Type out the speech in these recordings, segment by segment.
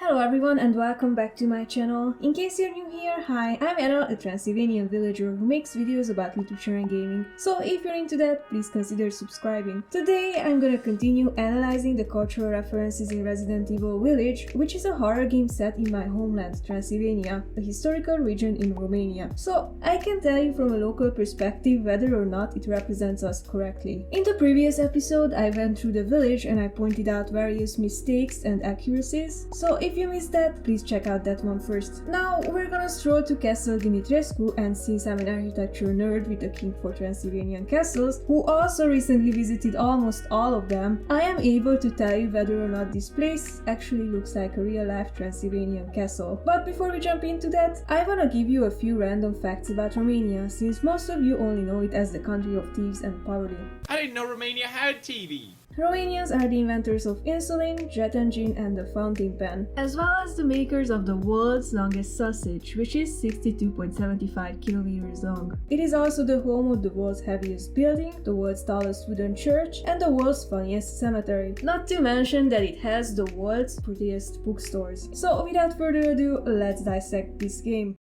Hello everyone and welcome back to my channel. In case you're new here, hi, I'm Anna, a Transylvanian villager who makes videos about literature and gaming. So if you're into that, please consider subscribing. Today I'm gonna continue analyzing the cultural references in Resident Evil Village, which is a horror game set in my homeland, Transylvania, a historical region in Romania. So I can tell you from a local perspective whether or not it represents us correctly. In the previous episode I went through the village and I pointed out various mistakes and accuracies. So if you missed that, please check out that one first. Now we're gonna stroll to Castle Dimitrescu, and since I'm an architecture nerd with a king for Transylvanian castles, who also recently visited almost all of them, I am able to tell you whether or not this place actually looks like a real-life Transylvanian castle. But before we jump into that, I wanna give you a few random facts about Romania, since most of you only know it as the country of thieves and poverty. I didn't know Romania had TV. Romanians are the inventors of insulin, jet engine and the fountain pen, as well as the makers of the world's longest sausage, which is 62.75 kilometers long. It is also the home of the world's heaviest building, the world's tallest wooden church, and the world's funniest cemetery. Not to mention that it has the world's prettiest bookstores. So without further ado, let's dissect this game.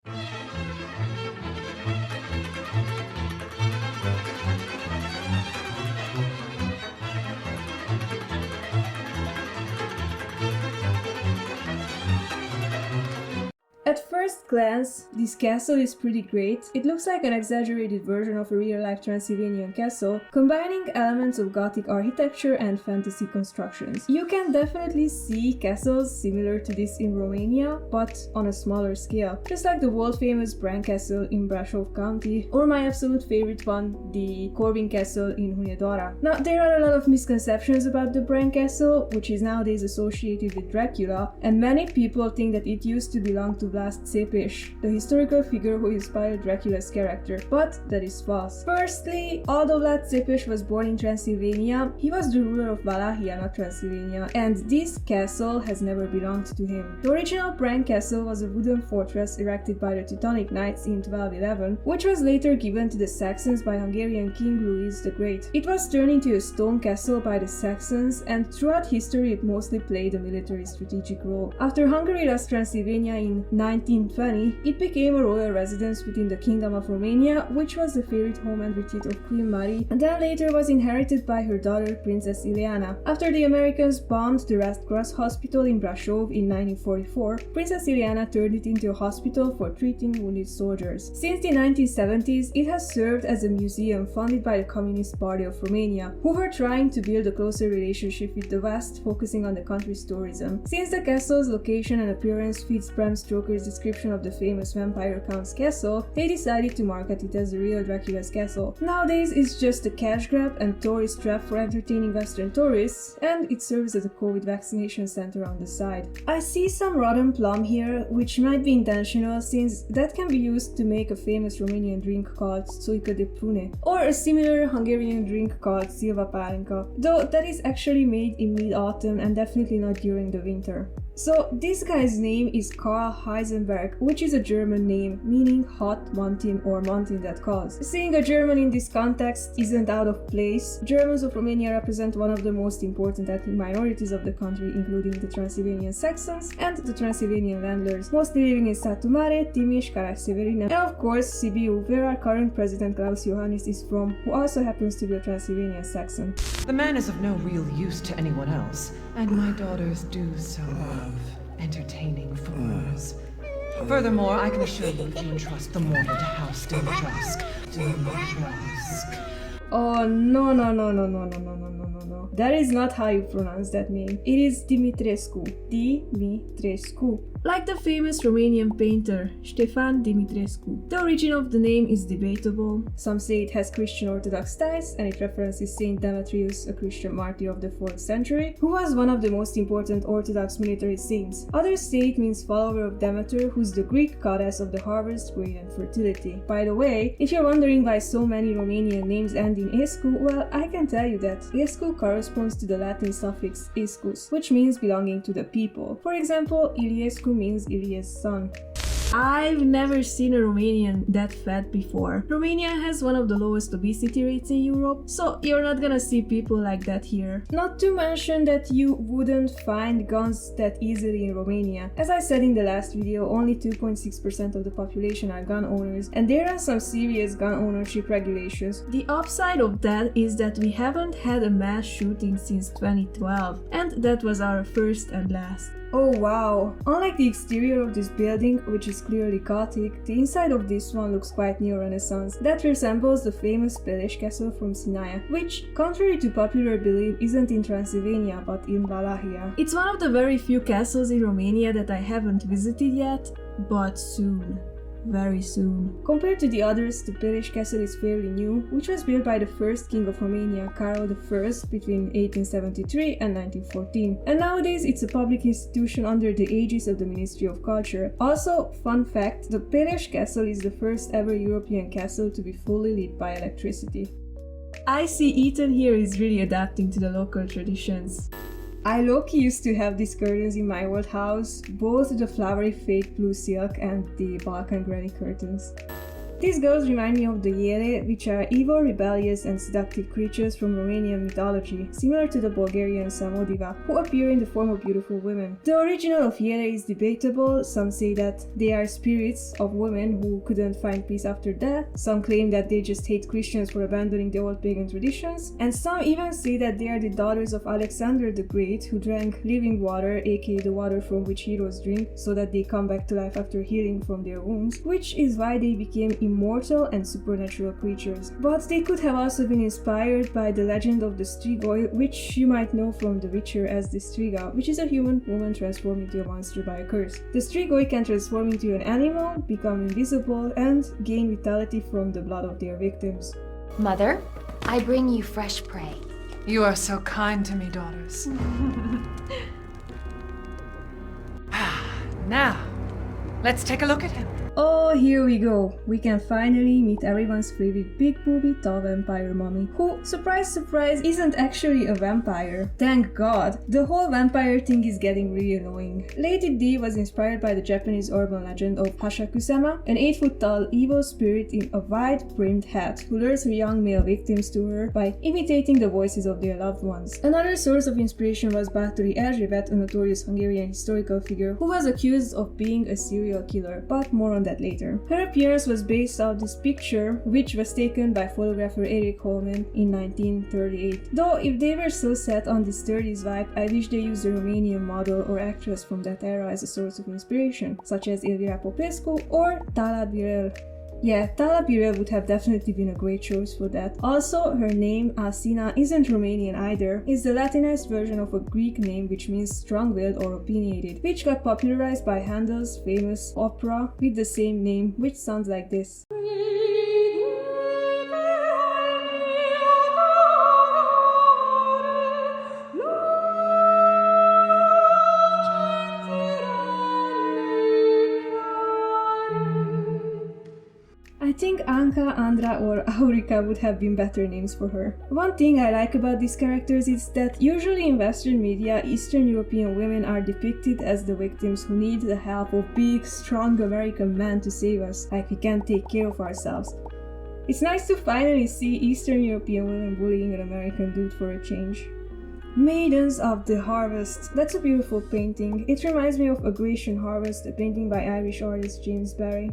At first glance, this castle is pretty great. It looks like an exaggerated version of a real-life Transylvanian castle, combining elements of Gothic architecture and fantasy constructions. You can definitely see castles similar to this in Romania, but on a smaller scale, just like the world-famous Bran Castle in Brașov County, or my absolute favorite one, the Corvin Castle in Hunedoara. Now, there are a lot of misconceptions about the Bran Castle, which is nowadays associated with Dracula, and many people think that it used to belong to Vlad Tepes, the historical figure who inspired Dracula's character, but that is false. Firstly, although Vlad Tepes was born in Transylvania, he was the ruler of Wallachia, not Transylvania, and this castle has never belonged to him. The original Bran Castle was a wooden fortress erected by the Teutonic Knights in 1211, which was later given to the Saxons by Hungarian King Louis the Great. It was turned into a stone castle by the Saxons, and throughout history it mostly played a military strategic role. After Hungary lost Transylvania in 1920, it became a royal residence within the Kingdom of Romania, which was the favorite home and retreat of Queen Mary, and then later was inherited by her daughter Princess Ileana. After the Americans bombed the Red Cross Hospital in Brașov in 1944, Princess Ileana turned it into a hospital for treating wounded soldiers. Since the 1970s, it has served as a museum funded by the Communist Party of Romania, who were trying to build a closer relationship with the West, focusing on the country's tourism. Since the castle's location and appearance fits Bram Stoker's description of the famous vampire count's castle, they decided to market it as the real Dracula's castle. Nowadays it's just a cash grab and tourist trap for entertaining Western tourists, and it serves as a COVID vaccination center on the side. I see some rotten plum here, which might be intentional since that can be used to make a famous Romanian drink called Țuică de prune, or a similar Hungarian drink called Silva Palinka, though that is actually made in mid-autumn and definitely not during the winter. So this guy's name is Karl Heisenberg, which is a German name, meaning hot mountain or mountain that calls. Seeing a German in this context isn't out of place. Germans of Romania represent one of the most important ethnic minorities of the country, including the Transylvanian Saxons and the Transylvanian landlords, mostly living in Satu Mare, Timiș, Caraș-Severin, and of course Sibiu, where our current president Klaus Iohannis is from, who also happens to be a Transylvanian Saxon. The man is of no real use to anyone else, and my daughters do so love entertaining foreigners. Furthermore, I can assure you if you entrust the mortal to House Dimitrescu. Oh no. That is not how you pronounce that name. It is Dimitrescu. Dimitrescu. Like the famous Romanian painter Ștefan Dimitrescu. The origin of the name is debatable. Some say it has Christian Orthodox ties and it references Saint Demetrius, a Christian martyr of the 4th century, who was one of the most important Orthodox military saints. Others say it means follower of Demeter, who's the Greek goddess of the harvest, grain and fertility. By the way, if you're wondering why so many Romanian names end in escu, well, I can tell you that escu corresponds to the Latin suffix escus, which means belonging to the people. For example, Iliescu means Ilies's son. I've never seen a Romanian that fat before. Romania has one of the lowest obesity rates in Europe, so you're not gonna see people like that here. Not to mention that you wouldn't find guns that easily in Romania. As I said in the last video, only 2.6% of the population are gun owners, and there are some serious gun ownership regulations. The upside of that is that we haven't had a mass shooting since 2012, and that was our first and last. Oh wow! Unlike the exterior of this building, which is clearly Gothic, the inside of this one looks quite neo-Renaissance. That resembles the famous Peles castle from Sinaia, which, contrary to popular belief, isn't in Transylvania but in Wallachia. It's one of the very few castles in Romania that I haven't visited yet, but soon. Very soon. Compared to the others, the Peles castle is fairly new, which was built by the first king of Romania, Carol I, between 1873 and 1914. And nowadays it's a public institution under the aegis of the Ministry of Culture. Also, fun fact, the Peles castle is the first ever European castle to be fully lit by electricity. I see Ethan here is really adapting to the local traditions. I low-key used to have these curtains in my old house, both the flowery fake blue silk and the Balkan granny curtains. These girls remind me of the Yele, which are evil, rebellious and seductive creatures from Romanian mythology, similar to the Bulgarian Samodiva, who appear in the form of beautiful women. The original of Yele is debatable. Some say that they are spirits of women who couldn't find peace after death, some claim that they just hate Christians for abandoning the old pagan traditions, and some even say that they are the daughters of Alexander the Great, who drank living water, aka the water from which heroes drink, so that they come back to life after healing from their wounds, which is why they became immortal and supernatural creatures. But they could have also been inspired by the legend of the Strigoi, which you might know from The Witcher as the Striga, which is a human woman transformed into a monster by a curse. The Strigoi can transform into an animal, become invisible, and gain vitality from the blood of their victims. Mother, I bring you fresh prey. You are so kind to me, daughters. Now, let's take a look at him. Oh, here we go. We can finally meet everyone's favorite big booby tall vampire mommy, who, surprise surprise, isn't actually a vampire. Thank God. The whole vampire thing is getting really annoying. Lady D was inspired by the Japanese urban legend of Hashakusama, an 8-foot tall evil spirit in a wide-brimmed hat who lures her young male victims to her by imitating the voices of their loved ones. Another source of inspiration was Báthory Erzsébet, a notorious Hungarian historical figure who was accused of being a serial killer, but more on that later. Her appearance was based on this picture, which was taken by photographer Eric Holman in 1938. Though if they were so set on this 30s vibe, I wish they used a Romanian model or actress from that era as a source of inspiration, such as Elvira Popescu or Tala Birel. Yeah, Tala Birel would have definitely been a great choice for that. Also, her name, Alcina, isn't Romanian either. It's the Latinized version of a Greek name which means strong-willed or opinionated, which got popularized by Handel's famous opera with the same name, which sounds like this. I think Anka, Andra or Aurica would have been better names for her. One thing I like about these characters is that usually in Western media, Eastern European women are depicted as the victims who need the help of big, strong American men to save us, like we can't take care of ourselves. It's nice to finally see Eastern European women bullying an American dude for a change. Maidens of the Harvest. That's a beautiful painting. It reminds me of A Grecian Harvest, a painting by Irish artist James Barry.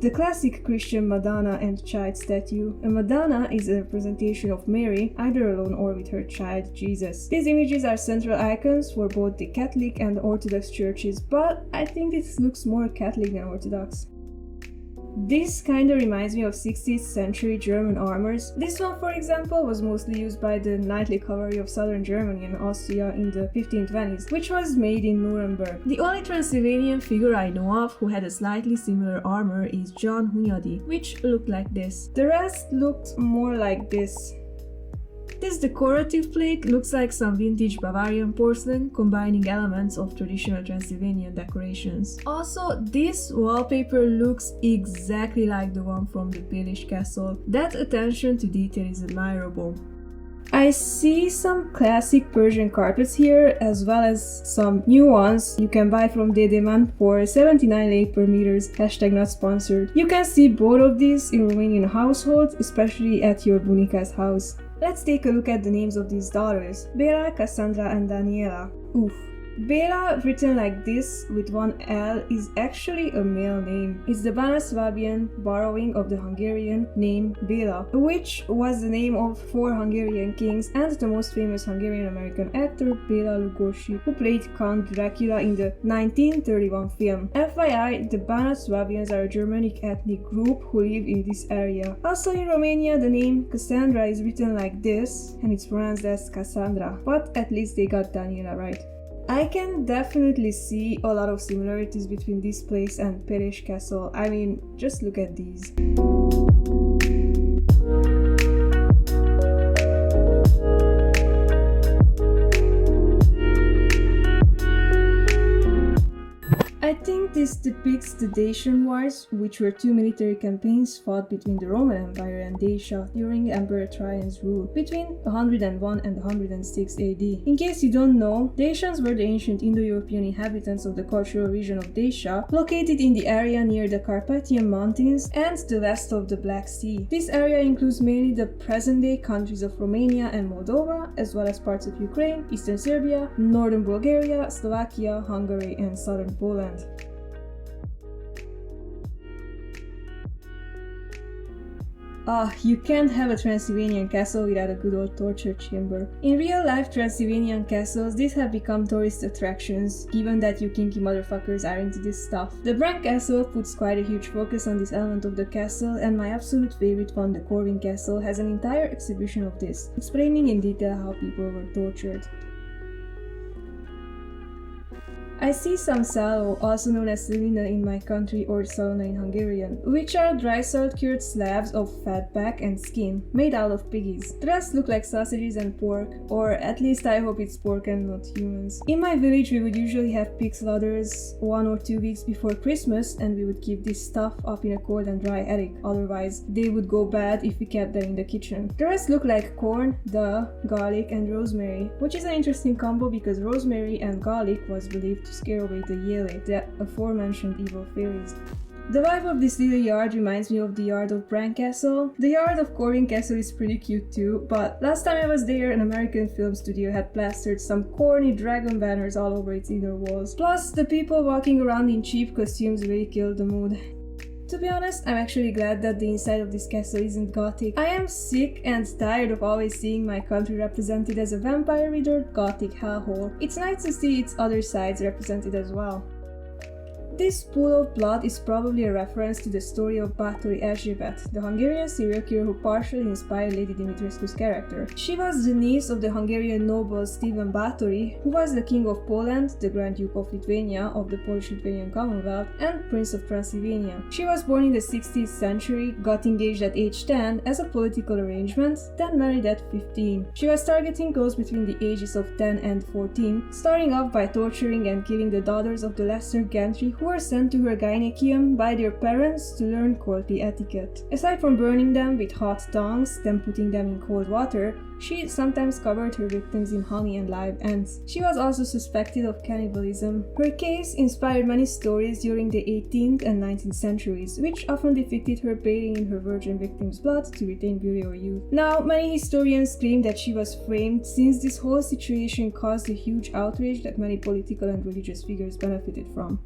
The classic Christian Madonna and Child statue. A Madonna is a representation of Mary, either alone or with her child, Jesus. These images are central icons for both the Catholic and Orthodox churches, but I think this looks more Catholic than Orthodox. This kinda reminds me of 16th century German armors. This one, for example, was mostly used by the knightly cavalry of southern Germany and Austria in the 1520s, which was made in Nuremberg. The only Transylvanian figure I know of who had a slightly similar armor is John Hunyadi, which looked like this. The rest looked more like this. This decorative plate looks like some vintage Bavarian porcelain, combining elements of traditional Transylvanian decorations. Also, this wallpaper looks exactly like the one from the Peles castle. That attention to detail is admirable. I see some classic Persian carpets here, as well as some new ones you can buy from Dedeman for 79 lei per meters, hashtag not sponsored. You can see both of these in Romanian households, especially at your Bunika's house. Let's take a look at the names of these daughters, Bela, Cassandra and Daniela. Oof. Bela, written like this with one L, is actually a male name. It's the Bana-Swabian borrowing of the Hungarian name Bela, which was the name of 4 Hungarian kings and the most famous Hungarian-American actor Bela Lugosi, who played Count Dracula in the 1931 film. FYI, the Bana-Swabians are a Germanic ethnic group who live in this area. Also in Romania, the name Cassandra is written like this, and it's pronounced as Cassandra, but at least they got Daniela right. I can definitely see a lot of similarities between this place and Peres Castle. I mean, just look at these. I think this depicts the Dacian Wars, which were 2 military campaigns fought between the Roman Empire and Dacia during Emperor Trajan's rule between 101 and 106 AD. In case you don't know, Dacians were the ancient Indo-European inhabitants of the cultural region of Dacia, located in the area near the Carpathian Mountains and the west of the Black Sea. This area includes mainly the present-day countries of Romania and Moldova, as well as parts of Ukraine, eastern Serbia, northern Bulgaria, Slovakia, Hungary and southern Poland. You can't have a Transylvanian castle without a good old torture chamber. In real life Transylvanian castles, these have become tourist attractions, given that you kinky motherfuckers are into this stuff. The Bran Castle puts quite a huge focus on this element of the castle, and my absolute favorite one, the Corvin Castle, has an entire exhibition of this, explaining in detail how people were tortured. I see some salo, also known as selina in my country or salona in Hungarian, which are dry salt cured slabs of fat back and skin, made out of piggies. The rest look like sausages and pork, or at least I hope it's pork and not humans. In my village we would usually have pig slaughters 1 or 2 weeks before Christmas, and we would keep this stuff up in a cold and dry attic, otherwise they would go bad if we kept them in the kitchen. The rest look like corn, garlic and rosemary, which is an interesting combo because rosemary and garlic was believed to scare away the Yele, the aforementioned evil fairies. The vibe of this little yard reminds me of the yard of Bran Castle. The yard of Corvin Castle is pretty cute too, but last time I was there, an American film studio had plastered some corny dragon banners all over its inner walls. Plus, the people walking around in cheap costumes really killed the mood. To be honest, I'm actually glad that the inside of this castle isn't gothic. I am sick and tired of always seeing my country represented as a vampire-riddled gothic hellhole. It's nice to see its other sides represented as well. This pool of blood is probably a reference to the story of Báthori Erzsébet, the Hungarian serial killer who partially inspired Lady Dimitrescu's character. She was the niece of the Hungarian noble Stephen Báthori, who was the King of Poland, the Grand Duke of Lithuania of the Polish-Lithuanian Commonwealth, and Prince of Transylvania. She was born in the 16th century, got engaged at age 10 as a political arrangement, then married at 15. She was targeting girls between the ages of 10 and 14, starting off by torturing and killing the daughters of the lesser gentry who were sent to her gynecium by their parents to learn courtly etiquette. Aside from burning them with hot tongs, then putting them in cold water, she sometimes covered her victims in honey and live ants. She was also suspected of cannibalism. Her case inspired many stories during the 18th and 19th centuries, which often depicted her bathing in her virgin victims' blood to retain beauty or youth. Now, many historians claim that she was framed since this whole situation caused a huge outrage that many political and religious figures benefited from.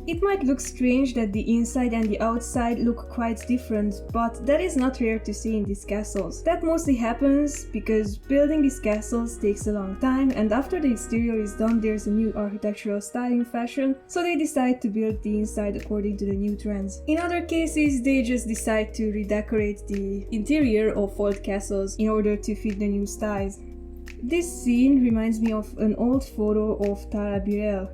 It might look strange that the inside and the outside look quite different, but that is not rare to see in these castles. That mostly happens because building these castles takes a long time, and after the exterior is done there's a new architectural style in fashion, so they decide to build the inside according to the new trends. In other cases, they just decide to redecorate the interior of old castles in order to fit the new styles. This scene reminds me of an old photo of Tara Birel.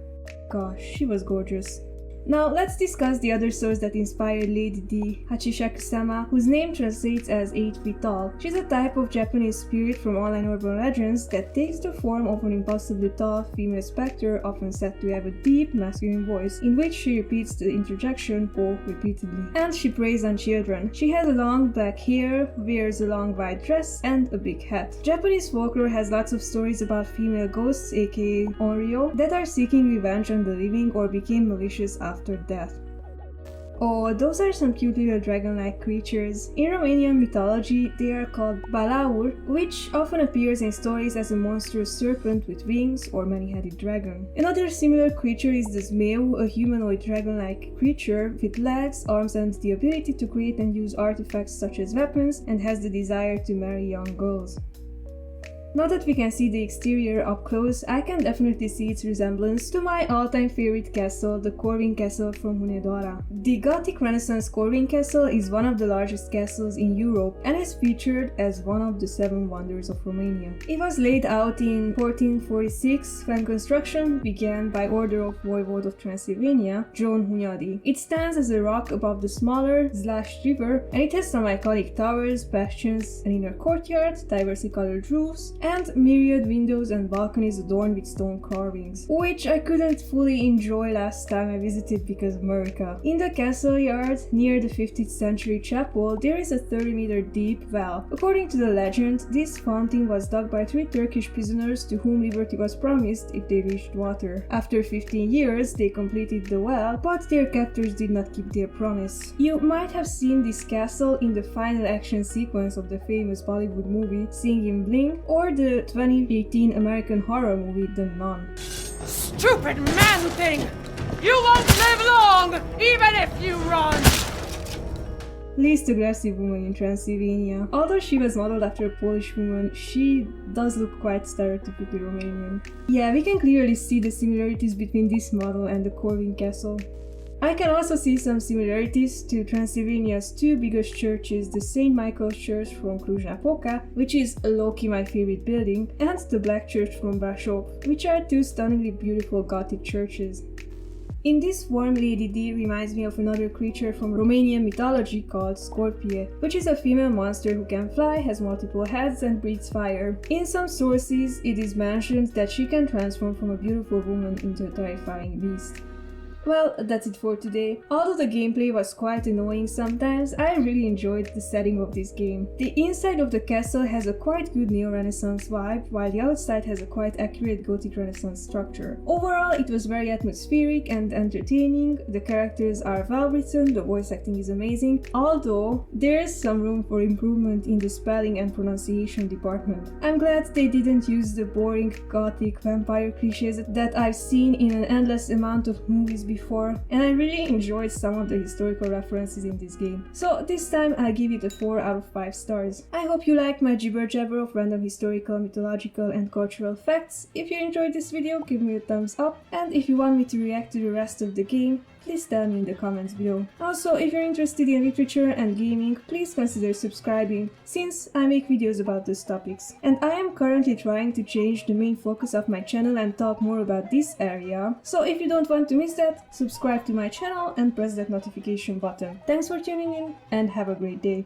Gosh, she was gorgeous. Now let's discuss the other source that inspired Lady D, Hachishaku-sama, whose name translates as 8 feet tall. She's a type of Japanese spirit from online urban legends that takes the form of an impossibly tall female specter, often said to have a deep masculine voice, in which she repeats the interjection "oh" repeatedly. And she preys on children. She has long black hair, wears a long white dress, and a big hat. Japanese folklore has lots of stories about female ghosts, aka onryo, that are seeking revenge on the living or became malicious after death. Oh, those are some cute little dragon-like creatures. In Romanian mythology, they are called balaur, which often appears in stories as a monstrous serpent with wings or many-headed dragon. Another similar creature is the zmeu, a humanoid dragon-like creature with legs, arms, and the ability to create and use artifacts such as weapons, and has the desire to marry young girls. Now that we can see the exterior up close, I can definitely see its resemblance to my all-time favorite castle, the Corvin Castle from Hunedoara. The Gothic Renaissance Corvin Castle is one of the largest castles in Europe and is featured as one of the 7 wonders of Romania. It was laid out in 1446 when construction began by order of Voivode of Transylvania, John Hunyadi. It stands as a rock above the smaller Zlast River, and it has some iconic towers, bastions, an inner courtyard, diversely colored roofs, and myriad windows and balconies adorned with stone carvings, which I couldn't fully enjoy last time I visited because of America. In the castle yard, near the 15th century chapel, there is a 30-meter deep well. According to the legend, this fountain was dug by 3 Turkish prisoners to whom liberty was promised if they reached water. After 15 years, they completed the well, but their captors did not keep their promise. You might have seen this castle in the final action sequence of the famous Bollywood movie Singin' Bling, or the 2018 American horror movie The Nun. Stupid man thing! You won't live long, even if you run! Least aggressive woman in Transylvania. Although she was modeled after a Polish woman, she does look quite stereotypically Romanian. Yeah, we can clearly see the similarities between this model and the Corvin Castle. I can also see some similarities to Transylvania's 2 biggest churches, the St. Michael's Church from Cluj-Napoca, which is low-key my favorite building, and the Black Church from Brașov, which are 2 stunningly beautiful Gothic churches. In this form, Lady D reminds me of another creature from Romanian mythology called Scorpie, which is a female monster who can fly, has multiple heads, and breathes fire. In some sources, it is mentioned that she can transform from a beautiful woman into a terrifying beast. Well, that's it for today. Although the gameplay was quite annoying sometimes, I really enjoyed the setting of this game. The inside of the castle has a quite good neo-Renaissance vibe, while the outside has a quite accurate Gothic Renaissance structure. Overall, it was very atmospheric and entertaining, the characters are well written, the voice acting is amazing, although there is some room for improvement in the spelling and pronunciation department. I'm glad they didn't use the boring Gothic vampire cliches that I've seen in an endless amount of movies before, and I really enjoyed some of the historical references in this game. So this time I'll give it a 4 out of 5 stars. I hope you liked my jibber jabber of random historical, mythological and cultural facts. If you enjoyed this video, give me a thumbs up, and if you want me to react to the rest of the game, please tell me in the comments below. Also, if you're interested in literature and gaming, please consider subscribing, since I make videos about these topics. And I am currently trying to change the main focus of my channel and talk more about this area, so if you don't want to miss that, subscribe to my channel and press that notification button. Thanks for tuning in, and have a great day.